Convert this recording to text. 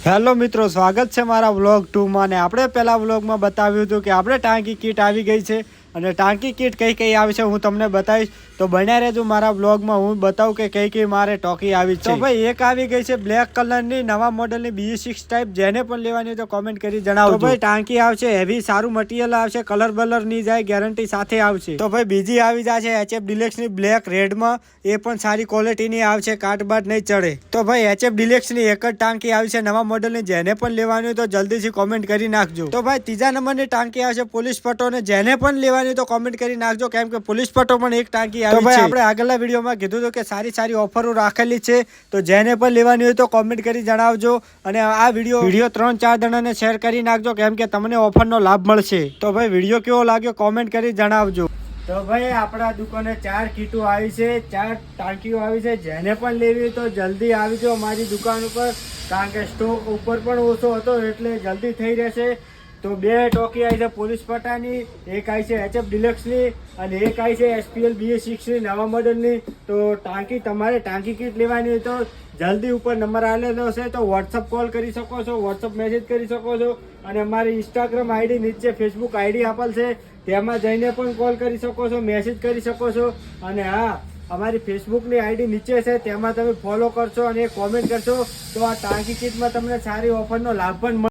Hello મિત્રો, સ્વાગત છે મારા વ્લોગ 2 માં। ને આપણે પહેલા વ્લોગમાં બતાવ્યું હતું કે આપણે ટાંકી કીટ આવી ગઈ છે અને ટાંકી કીટ કઈ કઈ આવી છે હું તમને બતાવીશ, તો બન્યા રહેજો મારા વ્લોગમાં। હું બતાવું કે કઈ કઈ મારે ટોકી આવી છે। તો ભાઈ એક આવી ગઈ છે બ્લેક કલરની નવા મોડલની BE6 ટાઈપ, જેને પણ લેવાની હોય તો કોમેન્ટ કરી જણાવજો। તો ભાઈ ટાંકી આવશે હેવી, સારું મટીરિયલ આવશે, કલર બલર નહીં જાય, ગેરંટી સાથે આવશે। તો ભાઈ બીજી આવી જાય છે HF ડિલેક્સની બ્લેક રેડમાં, એ પણ સારી ક્વોલિટીની આવશે, કાટબાટ નહીં ચડે। તો ભાઈ HF ડિલેક્સની એક જ ટાંકી આવી છે નવા મોડલની, જેને પણ લેવાની હોય તો જલ્દીથી કોમેન્ટ કરી નાખજો। તો ભાઈ ત્રીજા નંબરની ટાંકી આવશે પોલીસ પટ્ટો, ને જેને પણ લેવાની હોય તો કોમેન્ટ કરી નાખજો, કેમ કે પોલીસ પટ્ટો પણ એક ટાંકી આવી છે। તો ભાઈ આપણે આગળના વિડીયોમાં કીધું હતું કે સારી સારી ઓફરો રાખેલી છે, તો જેને પણ લેવાની હોય તો કોમેન્ટ કરી જણાવજો। અને આ વિડીયો 3-4 જણાને શેર કરી નાખજો, કેમ કે તમને ઓફરનો લાભ મળશે। તો ભાઈ વિડીયો કેવો લાગ્યો કોમેન્ટ કરી જણાવજો। તો ભાઈ આપણા દુકાને 4 કીટો આવી છે, 4 ટાંકીઓ આવી છે, જેને પણ લેવી તો જલ્દી આવજો અમારી દુકાન ઉપર, કારણ કે સ્ટોક ઉપર પણ ઓછો હતો એટલે જલ્દી થઈ રહેશે। તો 2 ટોકી આવી છે પોલીસ પટ્ટાની, એક આવી છે HF ડિલક્સની અને એક આવી છે SPL BE6 નવા મોડલની। તો તમારે ટાંકી કીટ લેવાની હોય તો જલ્દી ઉપર નંબર આવેલો છે, તો વોટ્સઅપ કોલ કરી શકો છો, વોટ્સઅપ મેસેજ કરી શકો છો, અને અમારી ઇન્સ્ટાગ્રામ આઈડી નીચે ફેસબુક આઈડી આપેલ છે, તેમાં જઈને પણ કોલ કરી શકો છો, મેસેજ કરી શકો છો। અને હા, અમારી ફેસબુકની આઈડી નીચે છે, તેમાં તમે ફોલો કરશો અને કોમેન્ટ કરશો તો આ ટાંકી કીટમાં તમને સારી ઓફરનો લાભ પણ મળશે।